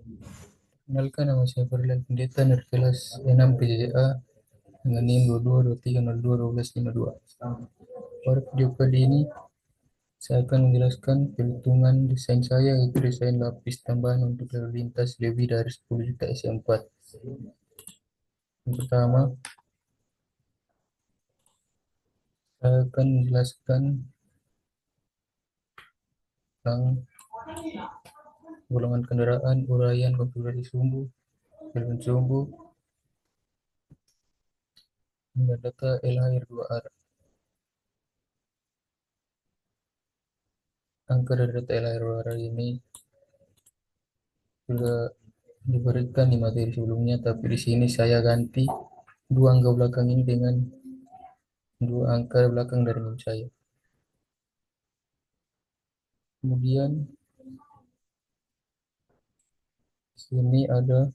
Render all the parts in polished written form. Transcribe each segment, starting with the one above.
Kenalkan nama saya Fadlan Pendeta dari kelas 6 PJJA dengan NIM 2223021252. Pada video kali ini saya akan menjelaskan perhitungan desain saya, yaitu desain lapis tambahan untuk lalu lintas lebih dari 10 juta SM4. Yang pertama, saya akan menjelaskan tentang golongan kendaraan, uraian konfigurasi sumbu, elemen sumbu, hingga data LHR2R. Angka dari data LHR2R ini sudah diberikan di materi sebelumnya, tapi di sini saya ganti dua angka belakang ini dengan dua angka belakang dari NIM saya. Kemudian sini ada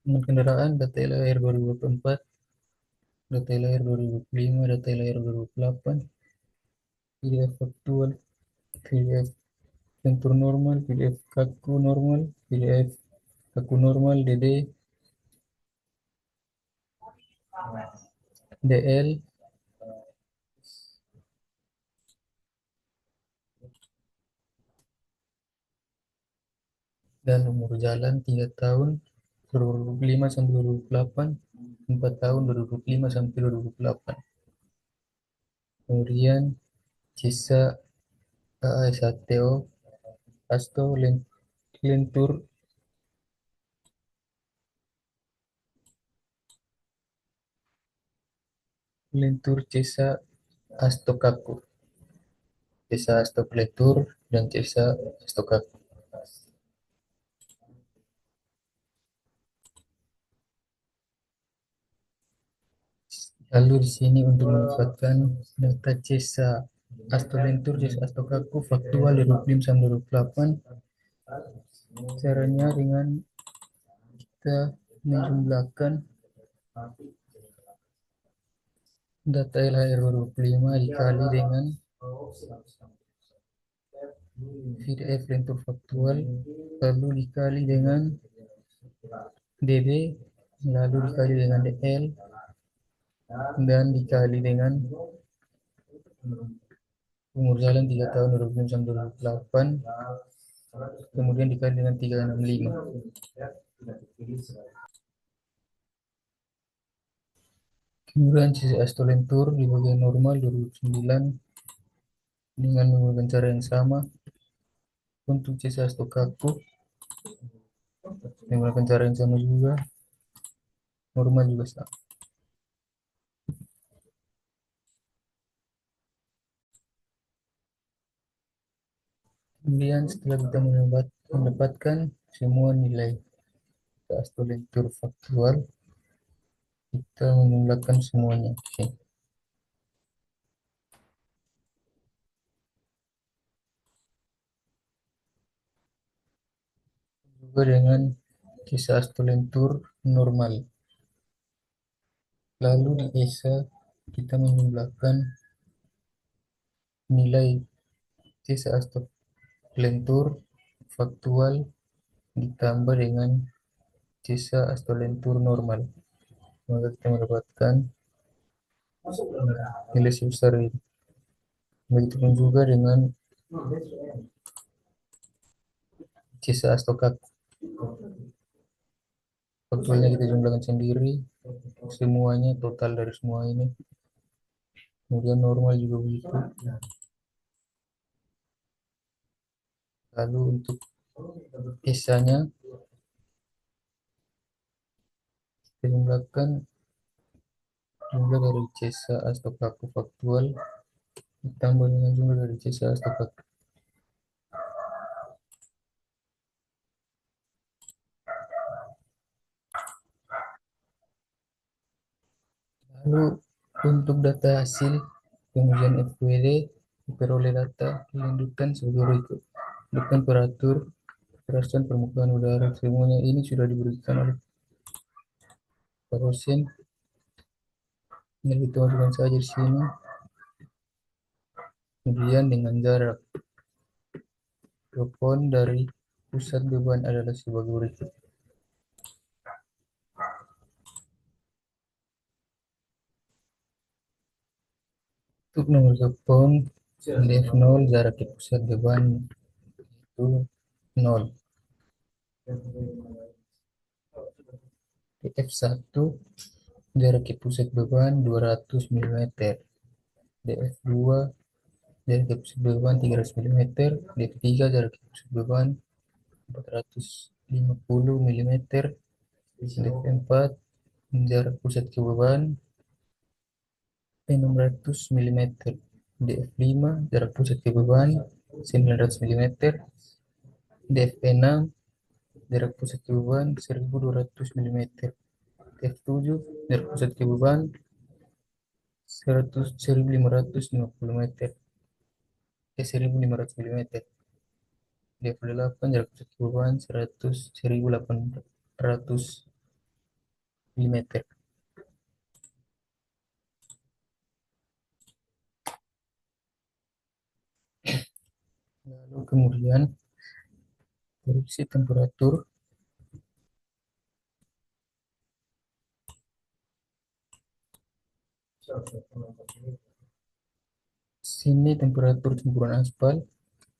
dengan kendaraan data LHR 2024, data LHR 2025, data LHR 2008, PDF faktual, PDF kontur normal, PDF kaku normal, PDF kaku normal, DD, DL, dan umur jalan 3 tahun 2025 sampai 2028, 4 tahun 2025 sampai 2028. Kemudian sisa AS1TO, Asto, Lentur, Lentur, Cesa, Astokaku, Cesa Astok Lentur, dan Cesa Astokaku. Lalu di sini untuk mendapatkan data Cesa Astolentur, Cesa Astokaku, faktual 25 sampai 28, caranya dengan kita menjumlahkan data LHR 25 dikali dengan VDF lentur faktual, lalu dikali dengan DB, lalu dikali dengan DL, dan dikali dengan umur jalan 3 tahun 2006 sampai 2008, kemudian dikali dengan 365. Kemudian sisi astolentur di bagian normal 2009 dengan menggunakan cara yang sama. Untuk sisi astokaku menggunakan cara yang sama juga, normal juga sama. Kemudian setelah kita mendapatkan semua nilai astolentur faktual, kita menjumlahkan semuanya. Oke. Juga dengan kisah astolentur normal. Lalu di ESA kita menjumlahkan nilai kisah astolentur faktual ditambah dengan sisa astolentur normal, maka kita mendapatkan nilai sebesar ini. Begitupun juga dengan sisa astokak, faktualnya kita jumlahkan sendiri semuanya, total dari semua ini. Kemudian normal juga begitu. Lalu untuk sisanya kita jumlahkan jumlah dari sisa astokaku faktual ditambah dengan jumlah dari sisa astokaku. Lalu untuk data hasil pengujian FWD diperoleh data dilanjutkan sebagai berikut. Untuk temperatur, kekerasan permukaan udara, semuanya ini sudah diberikan oleh Pak dosen. Tinggal kita masukkan saja di sini. Kemudian dengan jarak Telepon dari pusat beban adalah sebagai berikut. Untuk nomor telepon DF0 jarak ke pusat beban itu 0. DF1 jarak ke pusat beban 200 mm. DF2 jarak ke pusat beban 300 mm. DF3 jarak ke pusat beban 450 mm. DF4 jarak pusat ke beban 600 mm. DF5 jarak pusat ke beban 900 mm. DF6 jarak pusat ke beban 1200 mm. DF7 jarak pusat ke beban 1550 meter. 1500 mm. DF8 jarak pusat ke beban 1800 mm. Lalu kemudian prediksi temperatur. Sini temperatur campuran aspal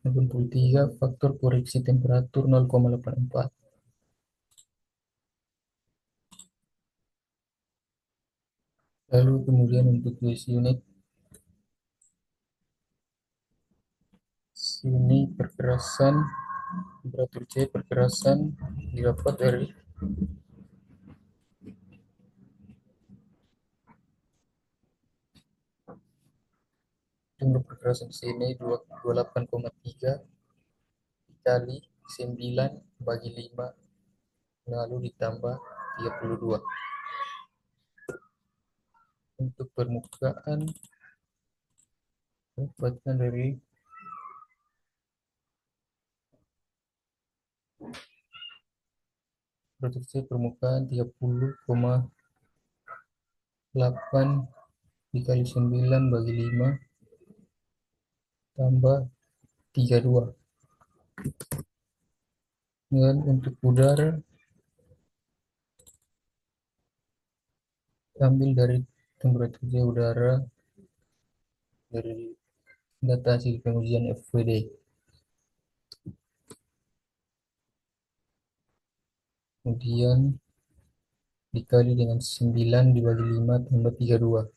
83, faktor koreksi temperatur 0,84. Lalu kemudian untuk US unit, sini perkerasan temperatur C, perkerasan didapat dari jumlah perkerasan sini 28,3 dikali 9 bagi 5 lalu ditambah 32. Untuk permukaan dapatkan dari produksi permukaan 30,8 dikali 9 bagi 5 tambah 32. Dan untuk udara ambil dari temperatur udara dari data hasil pengujian FWD. Kemudian dikali dengan 9 dibagi 5 tambah 32.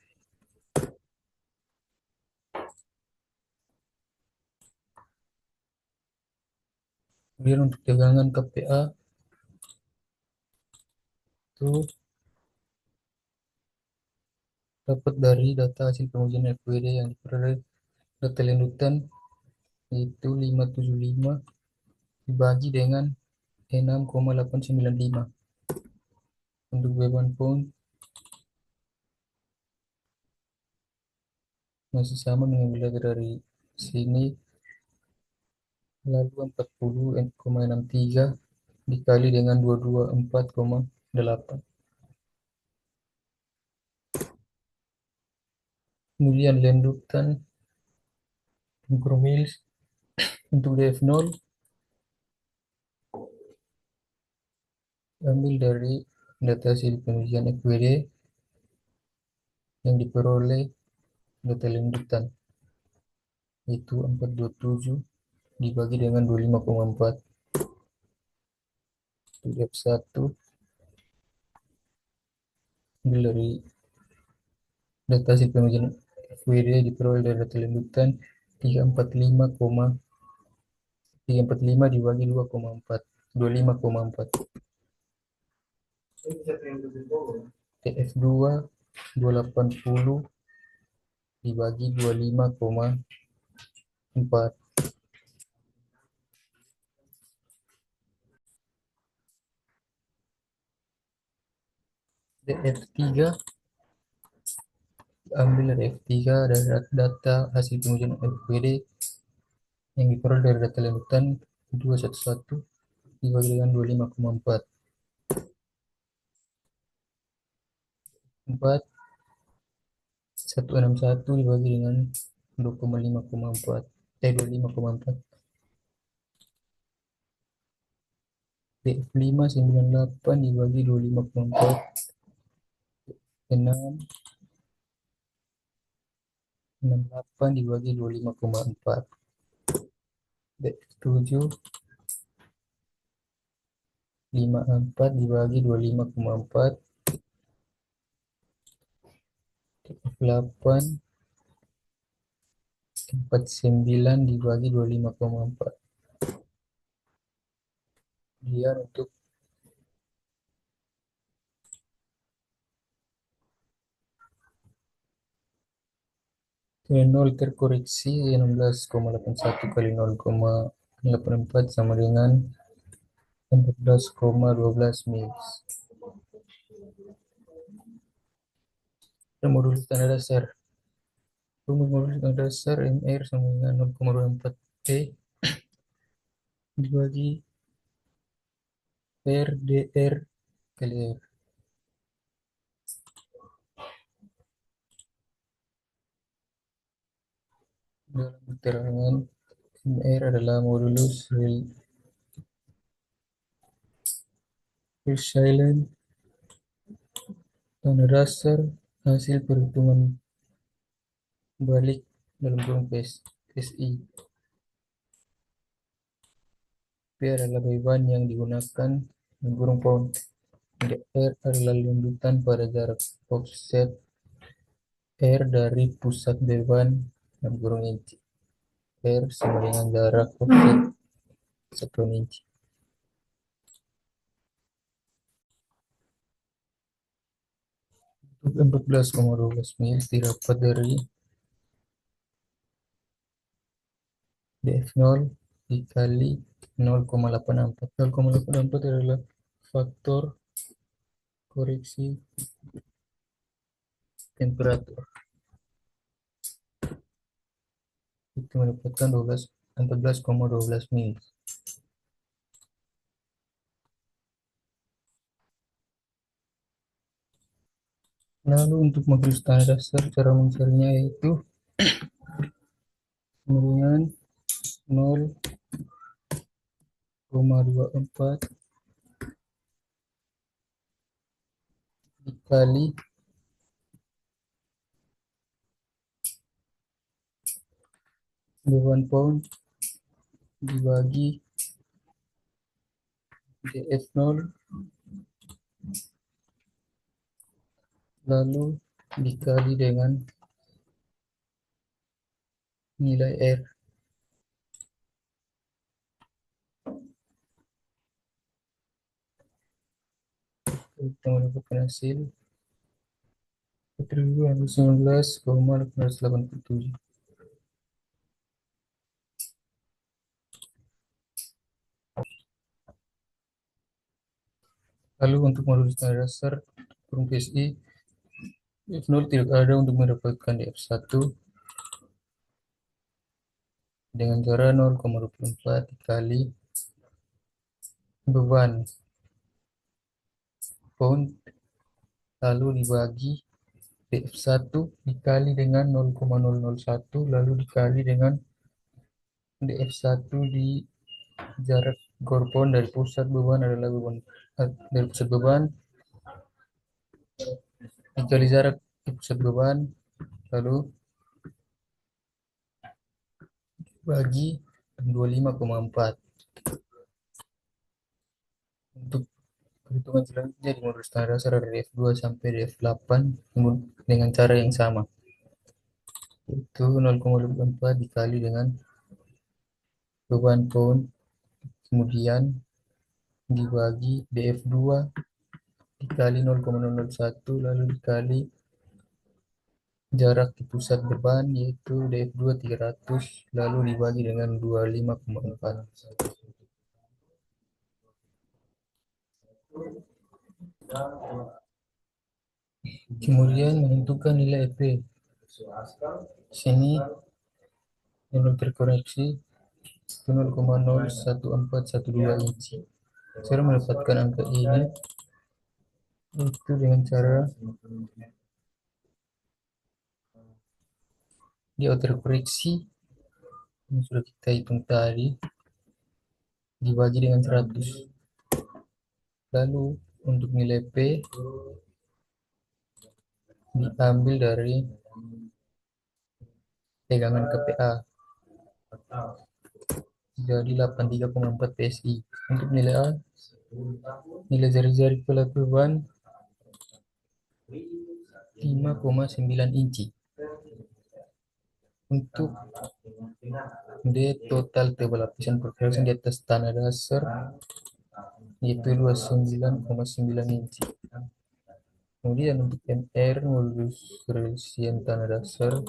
Kemudian untuk tegangan KPA itu dapat dari data hasil pengujian FWD yang diperoleh data lanjutan, yaitu 575 dibagi dengan 6,895. Untuk beban pun masih sama, mengambil data dari sini, lalu 40,63 dikali dengan 224,8. Kemudian lanjutan promils untuk DF0 ambil dari data hasil pengujian FWD yang diperoleh data lanjutan, yaitu 427 dibagi dengan 25,4. Untuk F1 ambil dari data hasil pengujian FWD diperoleh dari data lanjutan 345 dibagi 2,4, 25,4. TF2 280 dibagi 25,4. DF3 ambil dari F3 dari data hasil pengujian FWD yang diperoleh dari data lanjutan 211 dibagi dengan 25,4. 4 161 dibagi dengan 2,5,4, 25,4. DF598 dibagi 25,4. 6, 68 dibagi 25,4. DF7, 54 dibagi 25,4. DF8, 49 dibagi 25,4. Kemudian untuk 0 terkoreksi 16,81 kali 0,84 sama dengan 14,12 mil. Modulus tanda dasar. Rumus modulus tanda dasar MR sama dengan 0,24 T dibagi R DR kali R. Dalam keterangan, MR adalah modulus Real tanda dasar hasil perhitungan balik dalam kurung PSI. P adalah beban yang digunakan dalam kurung pound. DR adalah lanjutan pada jarak offset R dari pusat beban dalam kurung inci. R sama dengan jarak offset 1 inci. 14,12 mil didapat dari DF0 dikali 0,84. 0,84 adalah faktor koreksi temperatur. Itu mendapatkan 14,12 mil. Lalu untuk modul standar dasar cara mencarinya yaitu dengan 0,24 dikali beban pound dibagi DF0 lalu dikali dengan nilai R. Kita mendapatkan hasil 4.219,887. Lalu untuk modul standar dasar kurung PSI F0 tidak ada untuk mendapatkan DF1 dengan cara 0,24 dikali beban pound lalu dibagi DF1 dikali dengan 0,001 lalu dikali dengan DF1 di jarak gor pound dari pusat beban adalah beban dari pusat beban dikali jarak di pusat beban lalu bagi 25,4. Untuk perhitungan selanjutnya di modul standar dasar dari F2 sampai F8 dengan cara yang sama. Itu 0,24 dikali dengan beban pound, kemudian dibagi DF2 dikali 0,001 lalu dikali jarak di pusat beban yaitu DF2 300 lalu dibagi dengan 25,4. Kemudian menentukan nilai EP. Sini yang terkoreksi 0,01412 inci. Cara mendapatkan angka ini itu dengan cara dia terkoreksi yang sudah kita hitung tadi dibagi dengan 100. Lalu untuk nilai P diambil dari pegangan ke PA, jadi 83,4 PSI. Untuk nilai A, nilai jari-jari pelaku ban 5,9 inci. Untuk D, total tebal lapisan perkerasan di atas tanah dasar yaitu 29,9 inci. Kemudian untuk MR modulus relasian tanah dasar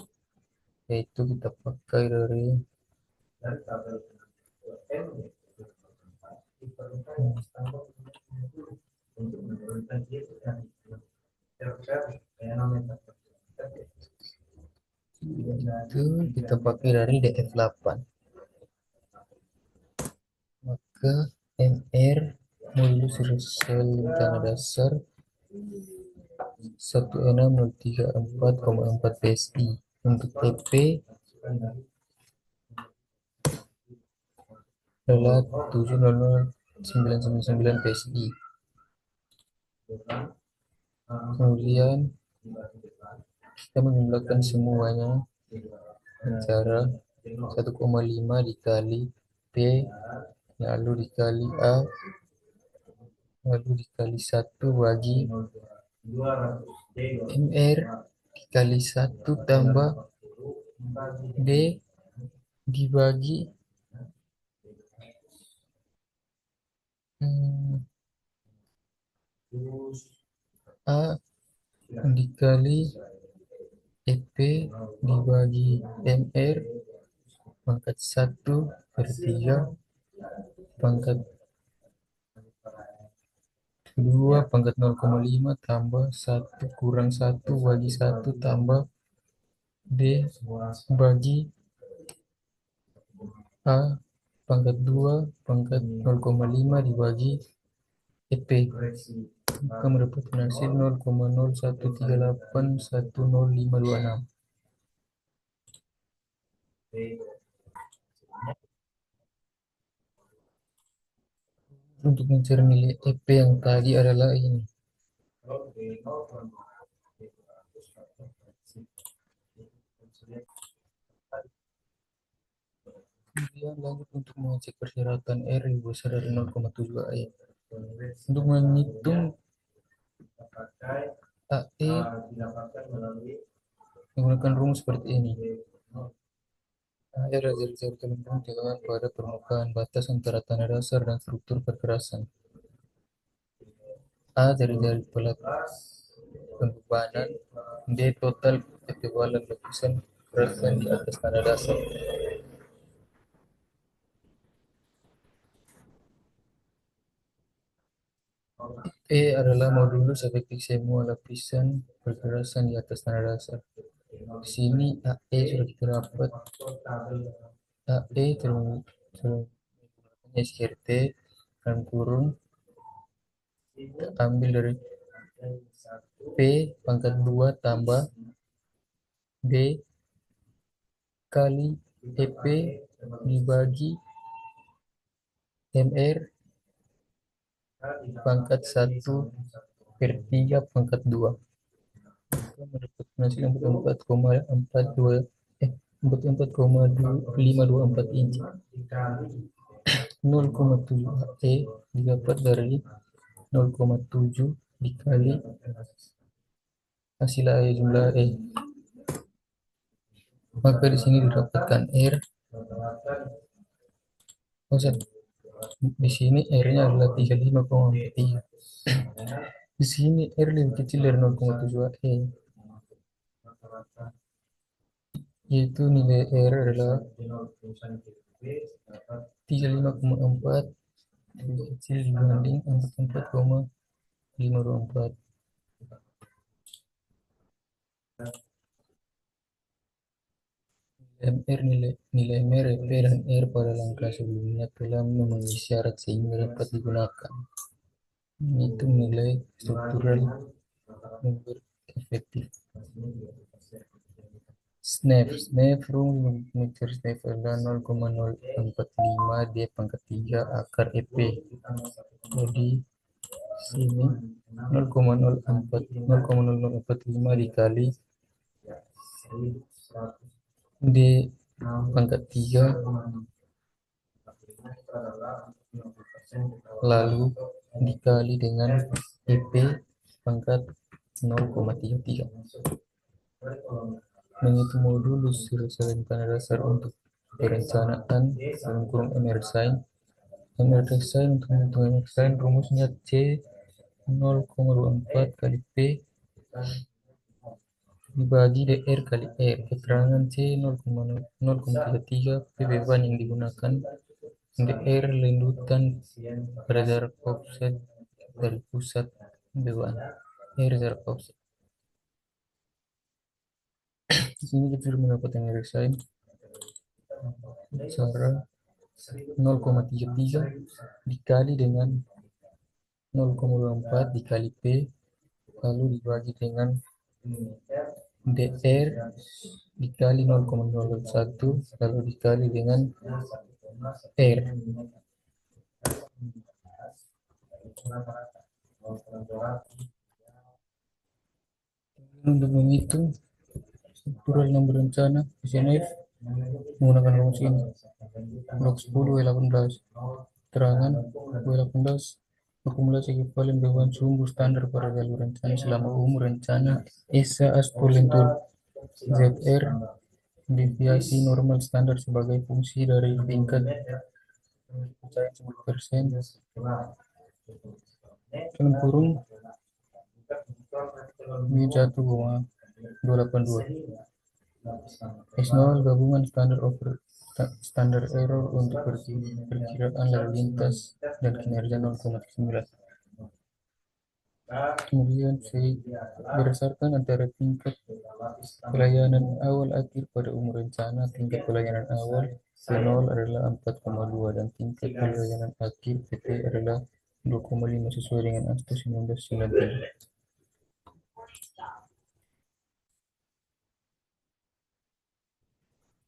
yaitu kita pakai dari itu kita pakai dari DF8. Maka MR modulus relasian tanah dasar 1634,4 PSI. Untuk TP adalah 700,999 PSI. Kemudian kita menjumlahkan semuanya dengan cara 1,5 dikali P lalu dikali A lalu dikali 1 bagi MR dikali 1 tambah D dibagi A dikali EP dibagi MR pangkat 1/3 pangkat 2 pangkat 0,5 tambah 1 kurang 1 bagi 1 tambah D bagi A pangkat 2 pangkat 0,5 dibagi EP, maka mendapatkan hasil 0,0138100526. Untuk mencari nilai EP yang tadi adalah ini. Kemudian lanjut untuk mengecek persyaratan R lebih besar dari 0,7 AE. Untuk menghitung AE menggunakan rumus seperti ini. AE adalah jari-jari gelembung tegangan pada permukaan batas antara tanah dasar dan struktur perkerasan. A jari-jari pelaku pembebanan. D total ketebalan lapisan perkerasan di atas tanah dasar. E adalah modulus efektif semua lapisan perkerasan di atas tanah dasar. Di sini AE sudah kita dapat. AE termulanya SRT dan kurung ambil dari P pangkat 2 tambah D kali EP dibagi MR pangkat 1/3 pangkat 2. Kita mendapatkan hasil 44,52 inci. 0,7 E didapat dari 0,7 dikali hasil A jumlah E. Maka di sini didapatkan R. Di sini R-nya adalah 35,43. Di sini R lebih kecil dari 0,7 E. Yaitu nilai R adalah 35,4 lebih kecil dibanding 44,524. Nilai MR, EP, dan R pada langkah sebelumnya telah memenuhi syarat sehingga dapat digunakan. Itu nilai struktural member efektif. Snap room meter snap adalah 0,045 D pangkat 3 akar EP. Jadi Sini 0,0045 dikali D pangkat 3 lalu dikali dengan IP pangkat 0,33. Menghitung modulus berdasarkan tanda dasar untuk perencanaan dalam kurung MRSign. MRSign untuk menghitung MRSign rumusnya C 0,24 kali P dibagi DR kali R. Keterangan C 0,33 P beban yang digunakan, DR lendutan pada jarak offset dari pusat beban. R jarak offset. Di sini kita sudah mendapatkan MRSign cara 0,33 dikali dengan 0,24 dikali P lalu dibagi dengan DR dikali 0,01 lalu dikali dengan R. Untuk menghitung struktural yang berencana SNF menggunakan rumus ini. Blok 10 W18 terangan W18 akumulasi ekivalen beban sumbu standar pada jalur rencana selama umur rencana ESA aspal lentur ZR deviasi normal standar sebagai fungsi dari tingkat kepercayaan 10%, dalam kurung min 1,282. S0 gabungan standar error untuk perkiraan lalu lintas dan kinerja 0,9. Kemudian berdasarkan antara tingkat pelayanan awal akhir pada umur rencana, tingkat pelayanan awal P0 adalah 4,2 dan tingkat pelayanan akhir PT adalah 2,5 sesuai dengan ASTO 1993.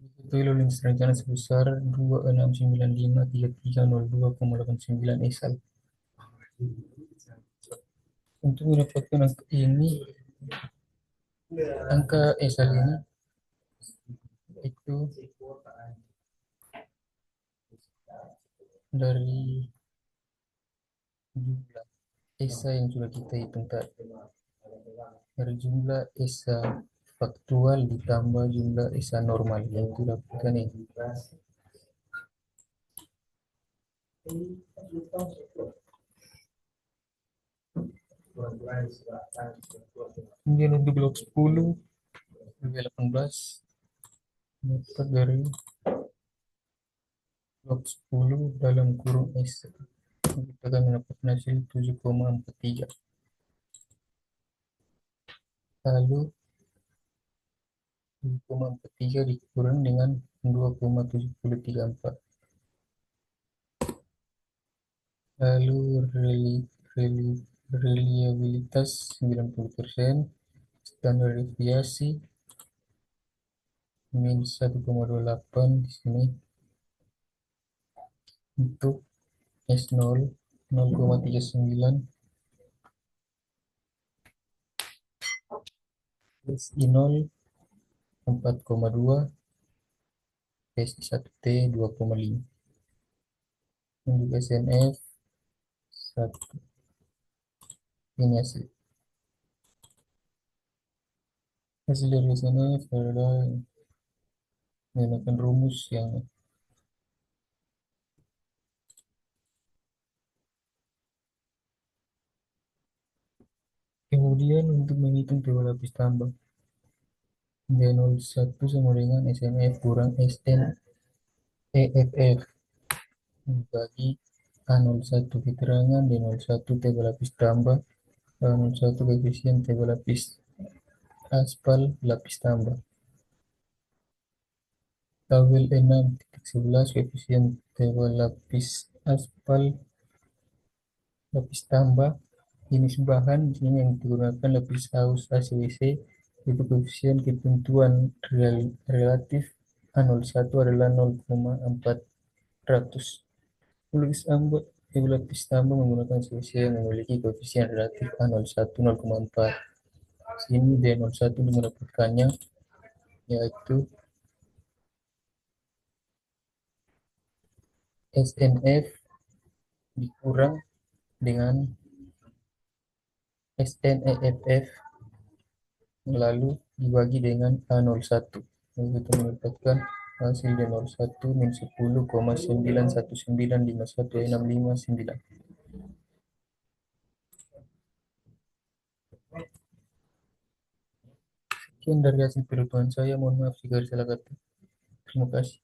Diketahui lalu lintas rencana sebesar 26953302,89 ESAL. Untuk mendapatkan angka ESAL ini itu dari jumlah ESA yang sudah kita hitung tadi. Dari jumlah ESA faktual ditambah jumlah ESA normal yang itu dapatkan ini. Kemudian untuk blok 10 W18 dapat dari blok 10 dalam kurung ESA kita akan mendapatkan hasil 7,43. Lalu 7,43 dikurang dengan 2,734. Lalu reliabilitas 90%, standar deviasi min 1,28 di sini. Untuk S0 0,39, SI0 4,2, SI1T 2,5. Untuk SNF 1. Ini hasil dari SNF adalah menggunakan rumus yang kemudian untuk menghitung tebal lapis tambah D01 sama dengan SNF kurang SN EFF bagi A01 keterangan D01 tebal lapis tambah A01 koefisien tebal lapis aspal lapis tambah tabel 6.11 koefisien tebal lapis aspal lapis tambah jenis bahan di sini yang digunakan lapis aus ACWC itu koefisien ketentuan relatif A01 adalah 0,400. Ibu lapis tambah menggunakan spesies yang memiliki koefisien relatif A01 0,4. Sini D01 mendapatkannya yaitu SNF dikurang dengan SNEFF lalu dibagi dengan A01. Lalu kita mendapatkan hasil D01 min 10,91951,659. Sekian dari hasil perhitungan saya. Mohon maaf jika ada salah kata. Terima kasih.